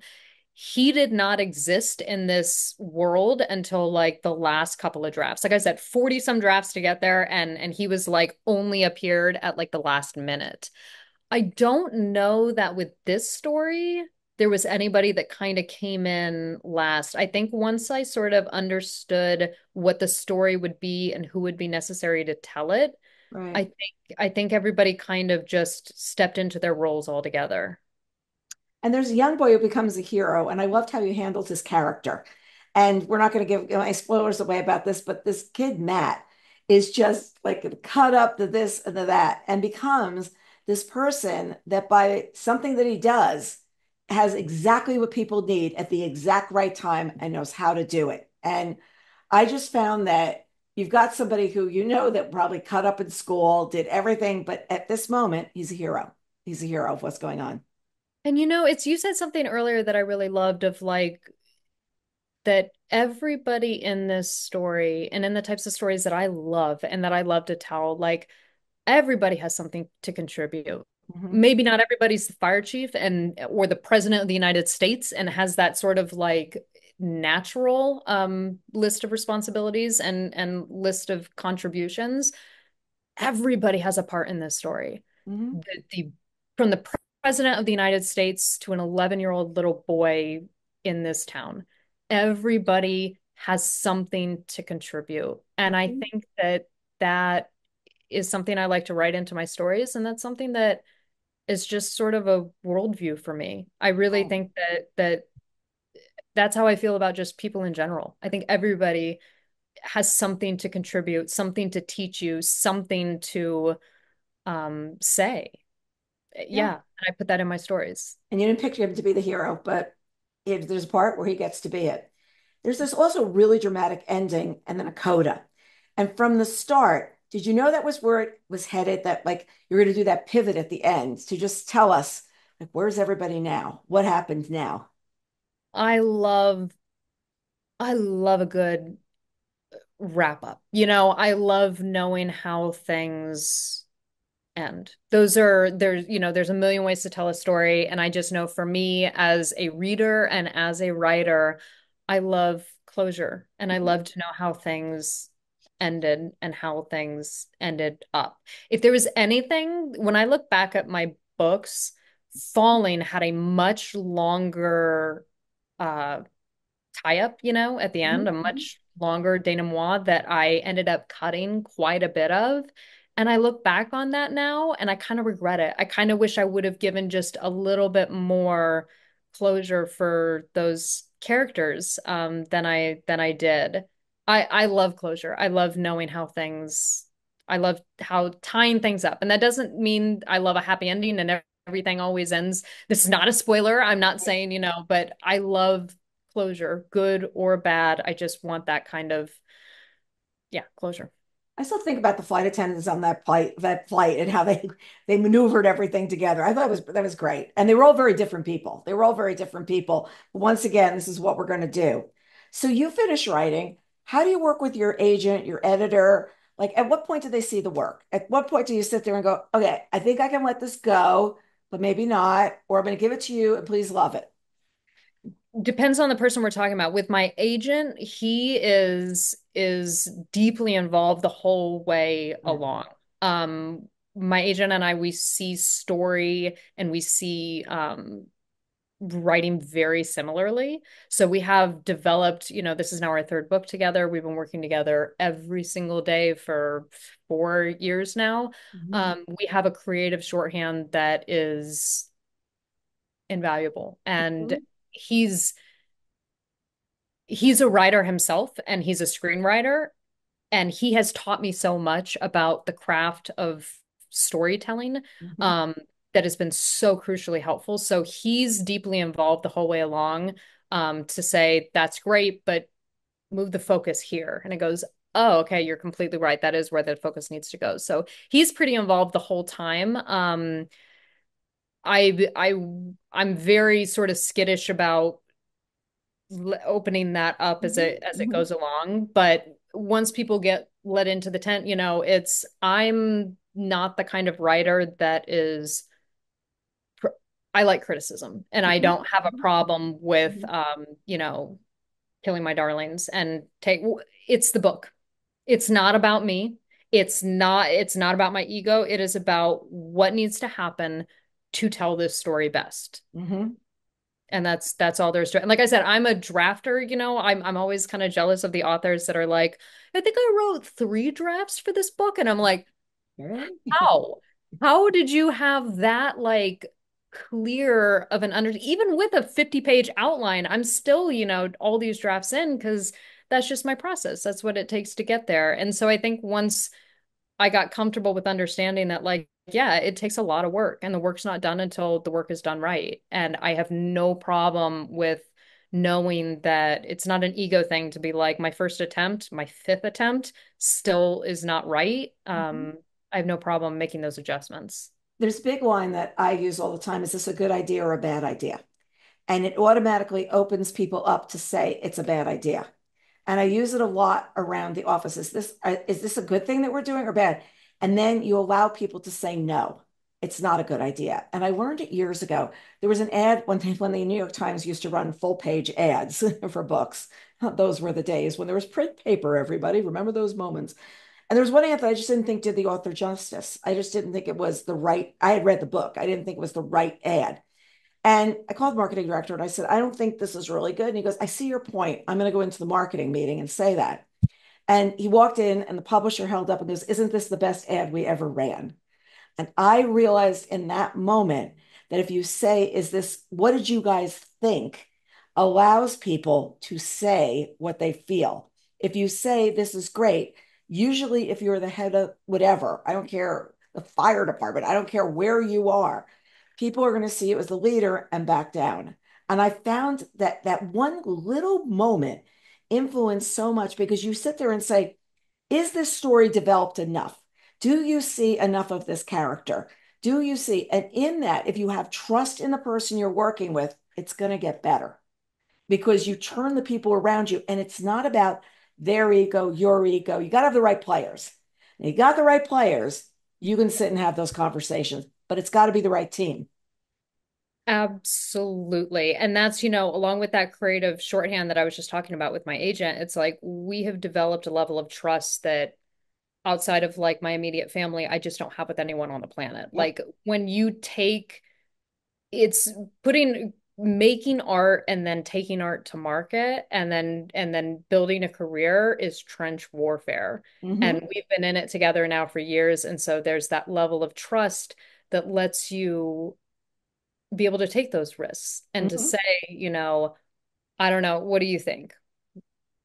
He did not exist in this world until like the last couple of drafts. Like I said, 40 some drafts to get there, and he was like only appeared at like the last minute. I don't know that with this story, there was anybody that kind of came in last. I think once I sort of understood what the story would be and who would be necessary to tell it, I Right. think I think everybody kind of just stepped into their roles altogether. And there's a young boy who becomes a hero, and I loved how you handled his character. And we're not going to give any spoilers away about this, but this kid, Matt, is just like cut up to this and to that and becomes this person that by something that he does has exactly what people need at the exact right time and knows how to do it. And I just found that you've got somebody who you know that probably cut up in school, did everything, but at this moment, he's a hero. He's a hero of what's going on. And it's you said something earlier that I really loved of like that everybody in this story and in the types of stories that I love and that I love to tell, like everybody has something to contribute. Mm-hmm. Maybe not everybody's the fire chief and or the president of the United States and has that sort of like natural list of responsibilities and list of contributions. Everybody has a part in this story. Mm-hmm. The from the president of the United States to an 11-year-old little boy in this town, everybody has something to contribute. And I Mm-hmm. think that that is something I like to write into my stories. And that's something that is just sort of a worldview for me. I really Oh, think that that's how I feel about just people in general. I think everybody has something to contribute, something to teach you, something to say. yeah. Yeah, and I put that in my stories. And you didn't picture him to be the hero, but there's a part where he gets to be it. There's this also really dramatic ending and then a coda. And from the start, did you know that was where it was headed? That like you're going to do that pivot at the end to just tell us, like, where's everybody now? What happened now? I love I love a good wrap up. I love knowing how things end. There's a million ways to tell a story. And I just know for me as a reader and as a writer, I love closure and I love to know how things ended and how things ended up. If there was anything, when I look back at my books, Falling had a much longer uh tie up, at the end, a Mm-hmm. much longer denouement that I ended up cutting quite a bit of. And I look back on that now and I kind of regret it. I kind of wish I would have given just a little bit more closure for those characters than I did. I love closure. I love knowing how things I love how tying things up. And that doesn't mean I love a happy ending and everything always ends. This is not a spoiler. I'm not saying, but I love closure, good or bad. I just want that kind of, yeah, closure. I still think about the flight attendants on that flight and how they maneuvered everything together. I thought that was great. And they were all very different people. They were all very different people. But once again, this is what we're going to do. So you finish writing. How do you work with your agent, your editor? Like at what point do they see the work? At what point do you sit there and go, okay, I think I can let this go, but maybe not, or I'm going to give it to you and please love it. Depends on the person we're talking about. With my agent, he is deeply involved the whole way along. My agent and I, we see story and we see writing very similarly. So we have developed, this is now our third book together. We've been working together every single day for 4 years now. Mhm. We have a creative shorthand that is invaluable. And Mhm. he's he's a writer himself and he's a screenwriter and he has taught me so much about the craft of storytelling Mhm. um, that has been so crucially helpful. So he's deeply involved the whole way along to say, that's great, but move the focus here. And it goes, oh, okay, you're completely right. That is where the focus needs to go. So he's pretty involved the whole time. I I'm very sort of skittish about opening that up as Mhm. it Mhm. goes along. But once people get let into the tent, it's I'm not the kind of writer that is I like criticism and I Mhm. don't have a problem with Mhm. killing my darlings and take it's the book. It's not about me. It's not about my ego. It is about what needs to happen to tell this story best. Mhm. And that's all there's to it. And like I said, I'm a drafter, I'm always kind of jealous of the authors that are like, I think I wrote 3 drafts for this book. And I'm like, Really? how? How did you have that like clear of an even with a 50-page outline, I'm still, all these drafts in because that's just my process. That's what it takes to get there. And so I think once I got comfortable with understanding that, like, yeah, it takes a lot of work and the work's not done until the work is done right. And I have no problem with knowing that it's not an ego thing to be like, my first attempt, my fifth attempt still is not right. Mhm. I have no problem making those adjustments. There's a big line that I use all the time. Is this a good idea or a bad idea? And it automatically opens people up to say it's a bad idea. And I use it a lot around the office. Is this a good thing that we're doing or bad? And then you allow people to say no. It's not a good idea. And I learned it years ago. There was an ad when the New York Times used to run full page ads for books. Those were the days when there was print paper, everybody. Remember those moments? And there was one ad that I just didn't think did the author justice. I just didn't think it was the right. I had read the book. I didn't think it was the right ad. And I called the marketing director and I said, I don't think this is really good. And he goes, I see your point. I'm going to go into the marketing meeting and say that. And he walked in and the publisher held up and goes, isn't this the best ad we ever ran? And I realized in that moment that if you say, is this, what did you guys think? Allows people to say what they feel. If you say, this is great, usually if you're the head of whatever, I don't care, the fire department, I don't care where you are, people are going to see you as the leader and back down. And I found that that one little moment influenced so much because you sit there and say, is this story developed enough? Do you see enough of this character? Do you see? And in that, if you have trust in the person you're working with, it's going to get better because you turn the people around you. And it's not about their ego, your ego. You got to have the right players. And you got the right players, you can sit and have those conversations, but it's got to be the right team. Absolutely. And that's, you know, along with that creative shorthand that I was just talking about with my agent, it's like we have developed a level of trust that outside of like my immediate family, I just don't have with anyone on the planet. Yep. Like when you take it's putting making art and then taking art to market and then building a career is trench warfare. Mm-hmm. And we've been in it together now for years. And so there's that level of trust that lets you be able to take those risks and to Mm-hmm. say, you know, I don't know, what do you think?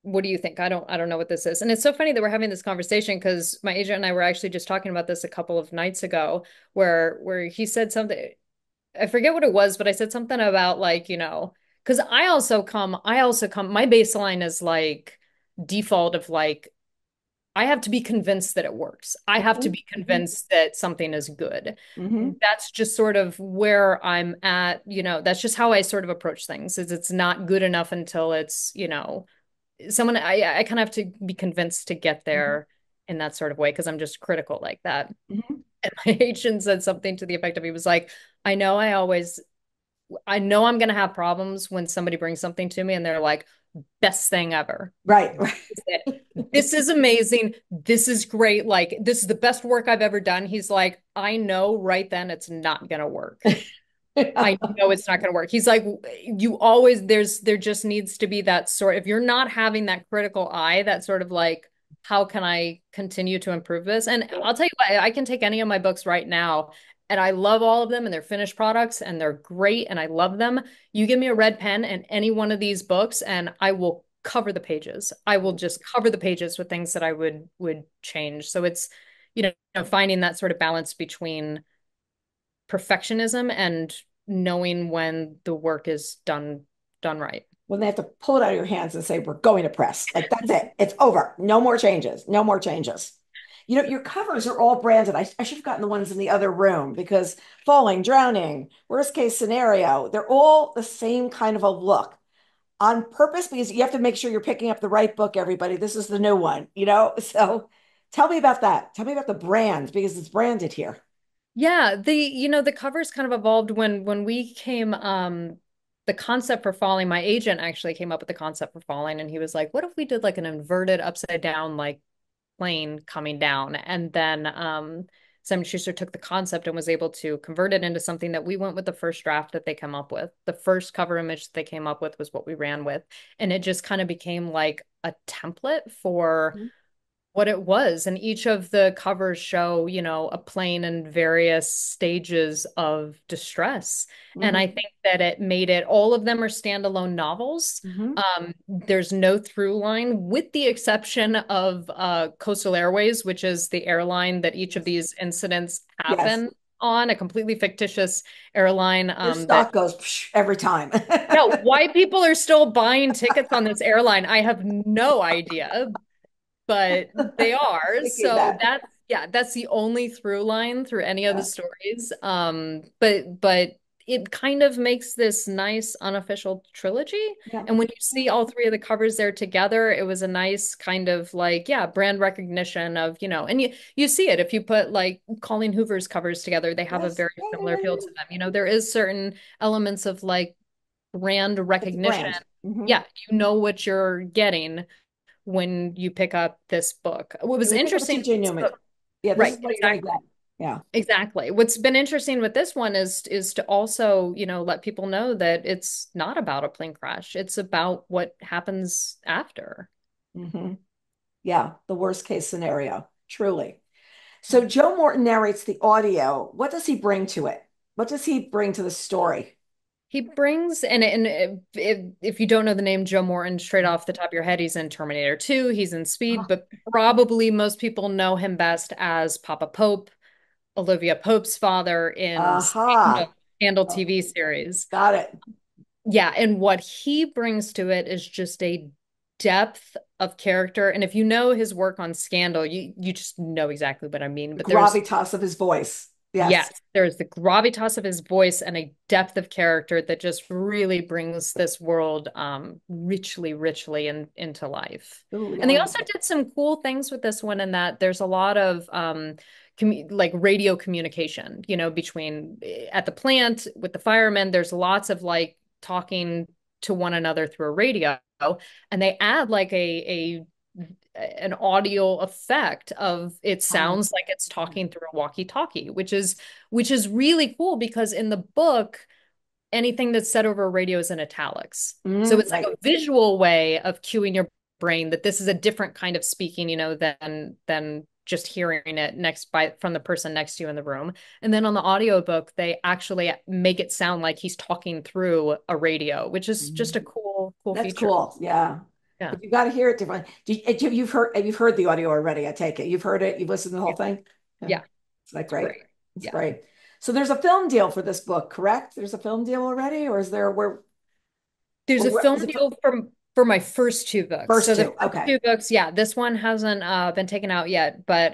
What do you think? I don't know what this is. And it's so funny that we're having this conversation because my agent and I were actually just talking about this a couple of nights ago where he said something. I forget what it was, but I said something about like, you know, because I also come, my baseline is like default of like, I have to be convinced that it works. I have to Mm-hmm. be Mm-hmm. convinced that something is good. Mm-hmm. That's just sort of where I'm at, you know, that's just how I sort of approach things, is it's not good enough until it's, you know, someone I kind of have to be convinced to get Mm-hmm. there in that sort of way because I'm just critical like that. Mm-hmm. And my agent said something to the effect of he was like, I know I always I know I'm gonna have problems when somebody brings something to me and they're like, best thing ever. Right. This is amazing. This is great. Like, this is the best work I've ever done. He's like, I know right then it's not gonna work. I know it's not going to work. He's like, you always, there just needs to be that sort, if you're not having that critical eye, that sort of like, how can I continue to improve this? And I'll tell you what, I can take any of my books right now and I love all of them and they're finished products and they're great and I love them. You give me a red pen and any one of these books and I will cover the pages. I will just cover the pages with things that I would change. So it's, you know, finding that sort of balance between perfectionism and knowing when the work is done right. When they have to pull it out of your hands and say, we're going to press. Like, that's it. It's over. No more changes. No more changes. You know, your covers are all branded. I should have gotten the ones in the other room because falling, drowning, worst case scenario, they're all the same kind of a look on purpose because you have to make sure you're picking up the right book, everybody. This is the new one, you know? So tell me about that. Tell me about the brand because it's branded here. Yeah, the covers kind of evolved when we came the concept for falling, my agent actually came up with the concept for falling and he was like, what if we did like an inverted upside down like plane coming down? And then Simon Schuster took the concept and was able to convert it into something that we went with the first draft that they come up with. The first cover image that they came up with was what we ran with. And it just kind of became like a template for what it was. And each of the covers show, you know, a plane in various stages of distress. And I Mm-hmm. think that it made it, all of them are standalone novels. Mm-hmm. There's no through line, with the exception of Coastal Airways, which is the airline that each of Yes. these incidents Yes. happen on, a completely fictitious airline Their that stock goes psh, every time. no, why people are still buying tickets on this airline, I have no idea, but they are. Thinking So that. that's the only through line through any of the Yeah. stories. But it kind of makes this nice unofficial trilogy. Yeah. And when you see all three of the covers there together, it was a nice kind of like, yeah, brand recognition of, and you see it if you put like Colleen Hoover's covers together, they have a Yes. very Yeah, yeah, similar yeah, feel yeah. to them. There is certain elements of like brand It's a recognition. brand. Hmm. Yeah, you know what you're getting when you pick up this book. What was And we pick up a interesting, TJ Newman. Yeah, this is right, what you're going to exactly. get. Yeah. Exactly. What's been interesting with this one is to also, let people know that it's not about a plane crash. It's about what happens after. Hmm. Yeah. The worst case scenario, truly. So Joe Morton narrates the audio. What does he bring to it? What does he bring to the story? He brings, and if you don't know the name Joe Morton straight off the top of your head, he's in Terminator 2, he's in Speed, but probably most people know him best as Papa Pope, Olivia Pope's father in Aha. Scandal Oh, TV series. got it. Yeah, and what he brings to it is just a depth of character. And if you know his work on Scandal, you just know exactly what I mean. The But there's gravitas of his voice. Yes. yes, there's the gravitas of his voice and a depth of character that just really brings this world richly, richly into life. Ooh, And yeah. they also did some cool things with this one in that there's a lot of like radio communication, between at the plant with the firemen. There's lots of like talking to one another through a radio, and they add like a an audio effect of it Oh, sounds like it's talking through a walkie-talkie, which is really cool because in the book, anything that's said over a radio is in italics. So it's like right. a visual way of cueing your brain that this is a different kind of speaking, than just hearing it next by from the person next to you in the room. And then on the audiobook, they actually make it sound like he's talking through a radio, which is just a Mhm. cool That's feature. cool. Yeah. Yeah. But you got to hear it differently. You've heard the audio already, I take it. You've heard it, you've listened to the whole Yeah. thing? Yeah. Yeah. It's that It's great. great. It's Yeah. great. So there's a film deal for this book, correct? There's a film deal already, or is there There's a where film is it for deal for my first two books. first So the two? first Okay. two books, yeah, this one hasn't been taken out yet, but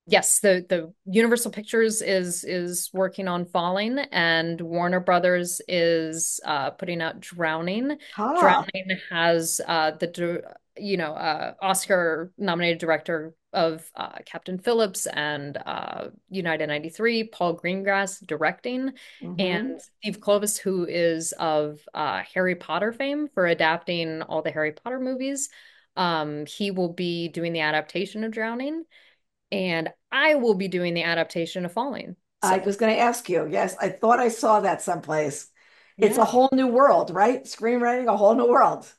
yes, the Universal Pictures is working on Falling, and Warner Brothers is putting out Drowning. Ah. Drowning has Oscar nominated director of Captain Phillips and United 93, Paul Greengrass directing, and Hmm. Steve Kloves, who is of Harry Potter fame for adapting all the Harry Potter movies. He will be doing the adaptation of Drowning, and I will be doing the adaptation of Falling. I So, was going to ask you. Yes, I thought I saw that someplace. It's a yeah, whole new world, right? Screenwriting, a whole new world.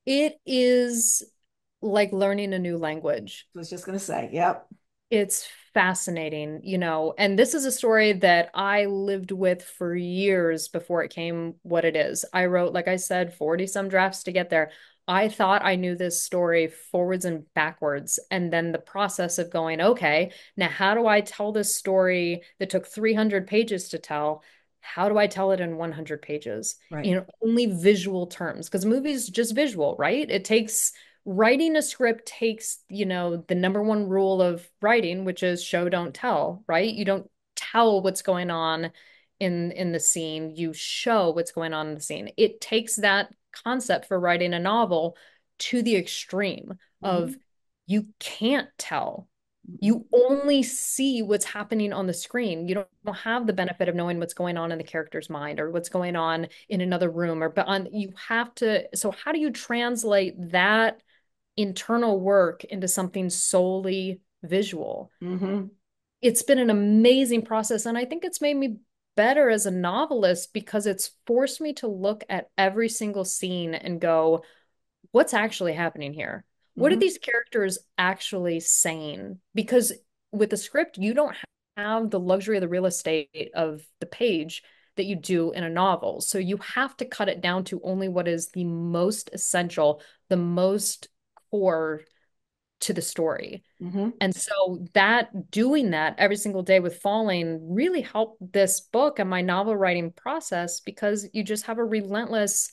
it is like learning a new language. I was just going to say, yep. It's fascinating, and this is a story that I lived with for years before it came what it is. I wrote, like I said, 40 some drafts to get there. I thought I knew this story forwards and backwards. And then the process of going, okay, now how do I tell this story that took 300 pages to tell? How do I tell it in 100 pages Right. in only visual terms? Because movies just visual, right? It takes writing a script takes, the number one rule of writing, which is show, don't tell, right? You don't tell what's going on in the scene, you show what's going on in the scene. It takes that concept for writing a novel to the extreme of Hmm. you can't tell. Hmm. You only see what's happening on the screen. You don't have the benefit of knowing what's going on in the character's mind or what's going on in another room or but on you have to so how do you translate that internal work into something solely visual? Hmm. It's been an amazing process. And I think it's made me better as a novelist because it's forced me to look at every single scene and go, what's actually happening here? What are Hmm. these characters actually saying? Because with the script, you don't have the luxury of the real estate of the page that you do in a novel. So you have to cut it down to only what is the most essential, the most core to the story. Hmm. And so that doing that every single day with Falling really helped this book and my novel writing process because you just have a relentless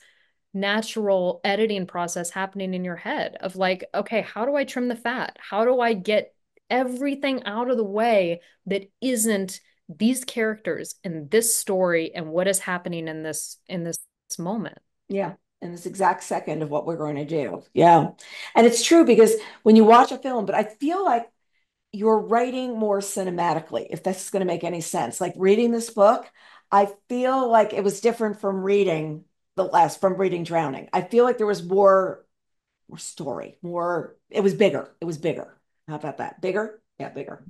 natural editing process happening in your head of like, okay, how do I trim the fat? How do I get everything out of the way that isn't these characters in this story and what is happening in this moment. Yeah. In this exact second of what we're going to do. Yeah. And it's true because when you watch a film, but I feel like you're writing more cinematically, if that's going to make any sense. Like reading this book, I feel like it was different from reading from reading Drowning. I feel like there was more story, more, it was bigger. It was bigger. How about that? Bigger? Yeah, bigger.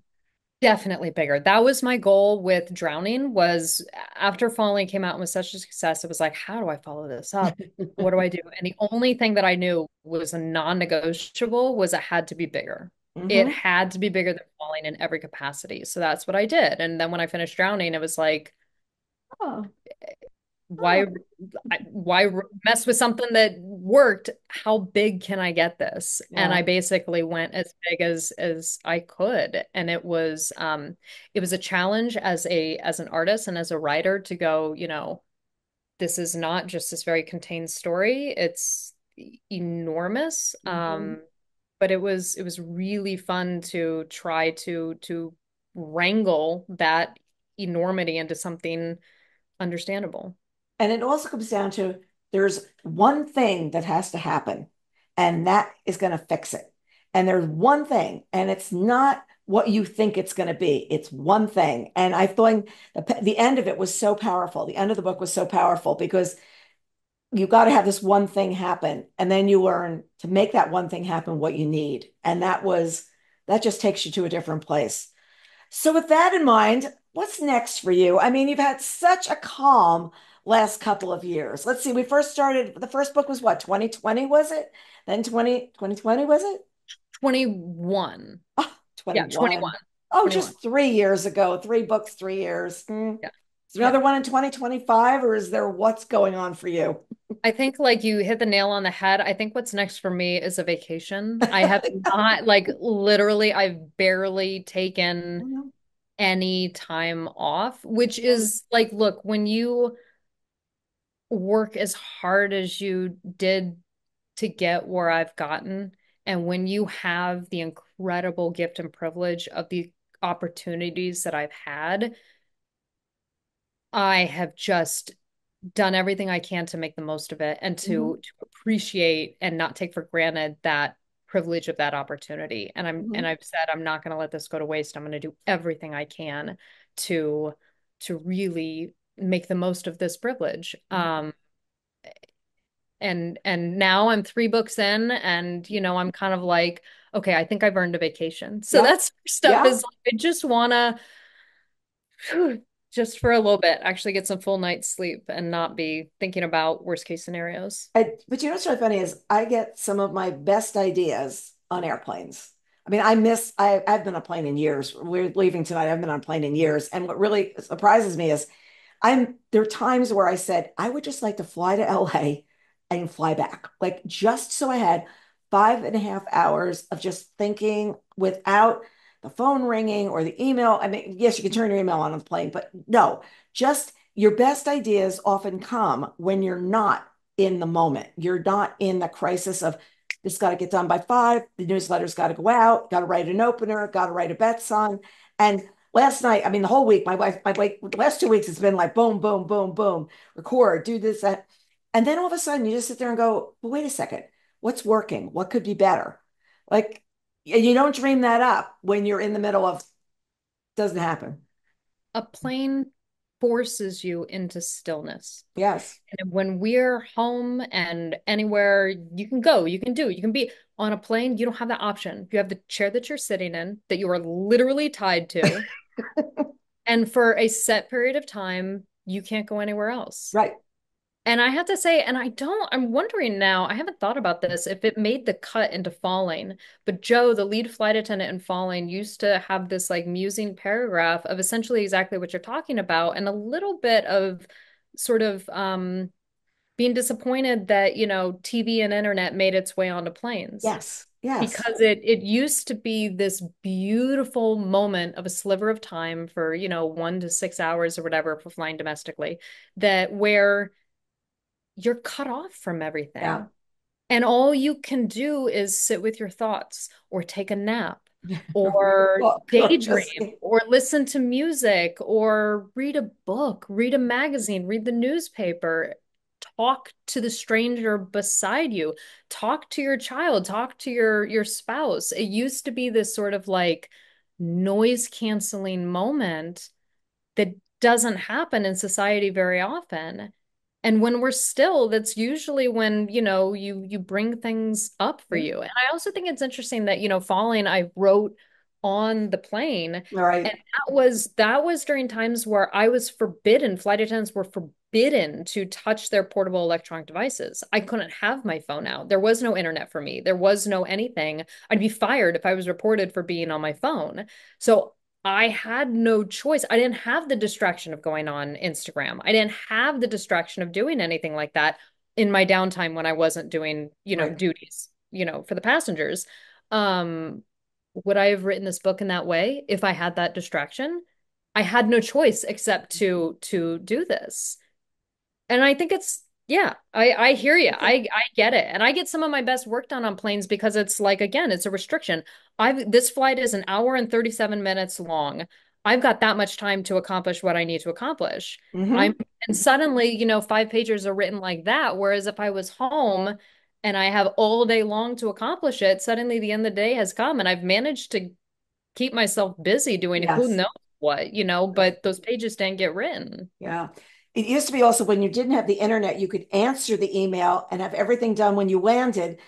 Definitely bigger. That was my goal with Drowning was after Falling came out and was such a success, it was like, how do I follow this up? What do I do? And the only thing that I knew was a non-negotiable was it had to be bigger. It Hmm. had to be bigger than Falling in every capacity. So that's what I did. And then when I finished Drowning, it was like, Oh, oh. why mess with something that worked? How big can I get this? And Yeah. I basically went as big as I could. And it was a challenge as an artist and as a writer to go, this is not just this very contained story. It's enormous. Hmm. But it was really fun to try to wrangle that enormity into something understandable. And it also comes down to there's one thing that has to happen, and that is going to fix it. And there's one thing, and it's not what you think it's going to be. It's one thing. And I thought the end of it was so powerful. The end of the book was so powerful because you got to have this one thing happen, and then you learn to make that one thing happen what you need. And that just takes you to a different place. So, with that in mind, what's next for you? I mean, you've had such a calm last couple of years. Let's see, we first started, the first book was what, 2020, was it? Then 2020, was it? 21. Oh, Yeah, 21. 21. Oh, 21. just 3 years ago, three books, 3 years. Yeah. Is there Yeah. another one in 2025, or is there what's going on for you? I think like you hit the nail on the head. I think what's next for me is a vacation. I have not like literally I've barely taken Mhm. any time off, which is like, look, when you work as hard as you did to get where I've gotten, and when you have the incredible gift and privilege of the opportunities that I've had, I have just done everything I can to make the most of it and Mhm. to appreciate and not take for granted that privilege of that opportunity. And Mhm. I've said I'm not going to let this go to waste. I'm going to do everything I can to to really make the most of this privilege. And now I'm 3 books in, and I'm kind of like, okay, I think I've earned a vacation. So Yep. that's stuff Yeah. is like I just wanna just for a little bit actually get some full night's sleep and not be thinking about worst case scenarios. But you know what's really funny is I get some of my best ideas on airplanes. I mean, I've been on a plane in years. We're leaving tonight. I've been on a plane in years. And what really surprises me is there are times where I said, I would just like to fly to LA and fly back. Like just so I had 5.5 hours of just thinking without the phone ringing or the email. I mean, yes, you can turn your email on the plane, but no, just your best ideas often come when you're not in the moment. You're not in the crisis of this got to get done by 5. The newsletter's got to go out, got to write an opener, got to write a bets on. And last night, I mean, the whole week, the last 2 weeks, it's been like boom, boom, boom, boom, record, do this, that. And then all of a sudden, you just sit there and go, well, wait a second, what's working? What could be better? Like, you don't dream that up when you're in the middle of, doesn't happen. A plane forces you into stillness. Yes. And when we're home and anywhere you can go, you can do, you can be on a plane, you don't have that option. You have the chair that you're sitting in that you are literally tied to. And for a set period of time, you can't go anywhere else. Right. And I have to say, I'm wondering now, I haven't thought about this, if it made the cut into Falling. But Joe, the lead flight attendant in Falling, used to have this like musing paragraph of essentially exactly what you're talking about and a little bit of sort of being disappointed that, TV and internet made its way onto planes Yes. Yes. because it used to be this beautiful moment of a sliver of time for 1 to 6 hours or whatever for flying domestically, that where you're cut off from Yeah. everything and all you can do is sit with your thoughts or take a nap Or read a or book or daydream just or listen to music or read a book, read a magazine, read the newspaper, talk to the stranger beside you, talk to your child, talk to your spouse. It used to be this sort of like noise canceling moment that doesn't happen in society very often. And when we're still, that's usually when, you bring things up for yeah. you. And I also think it's interesting that, falling, I wrote on the plane. All right. And that was during times where I was forbidden, flight attendants were forbidden to touch their portable electronic devices. I couldn't have my phone out. There was no internet for me. There was no anything. I'd be fired if I was reported for being on my phone. So I had no choice. I didn't have the distraction of going on Instagram. I didn't have the distraction of doing anything like that in my downtime when I wasn't doing, Right. duties, for the passengers. Um, would I have written this book in that way if I had that distraction? I had no choice except to do this. And I think it's yeah, I hear you. Okay. I get it. And I get some of my best work done on planes because it's like again, it's a restriction. I've this flight is an hour and 37 minutes long. I've got that much time to accomplish what I need to accomplish. I'm Hmm. and suddenly, 5 pages are written like that. Whereas if I was home and I have all day long to accomplish it, suddenly the end of the day has come and I've managed to keep myself busy doing who Yes. knows what, but those pages didn't get written. Yeah. It used to be also when you didn't have the internet, you could answer the email and have everything done when you landed,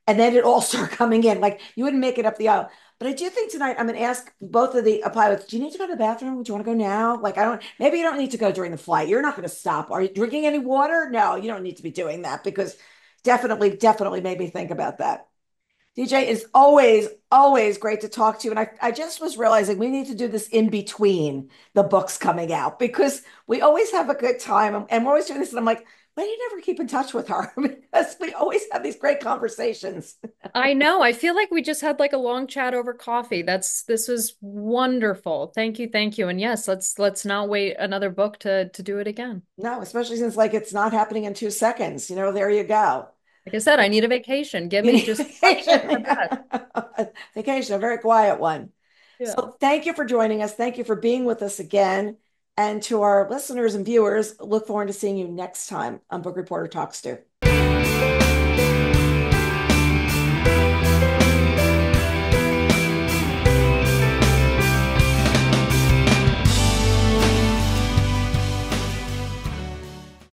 and then it all start coming in. Like you wouldn't make it up the aisle. But I do think tonight I'm going to ask both of the pilots, do you need to go to the bathroom? Do you want to go now? Like, I don't, maybe you don't need to go during the flight. You're not going to stop. Are you drinking any water? No, you don't need to be doing that because definitely made me think about that. DJ is always great to talk to you. And I just was realizing we need to do this in between the books coming out because we always have a good time and we're always doing this. And I'm like, why do you never keep in touch with her? Because we always have these great conversations. I know. I feel like we just had like a long chat over coffee. This was wonderful. Thank you, thank you. And yes, let's not wait another book to do it again. No, especially since like it's not happening in 2 seconds. There you go. Like I said, I need a vacation. Give You me need just 5 minutes vacation. of rest. Vacation, a very quiet one. Yeah. So thank you for joining us. Thank you for being with us again. And to our listeners and viewers, look forward to seeing you next time on Book Reporter Talks To.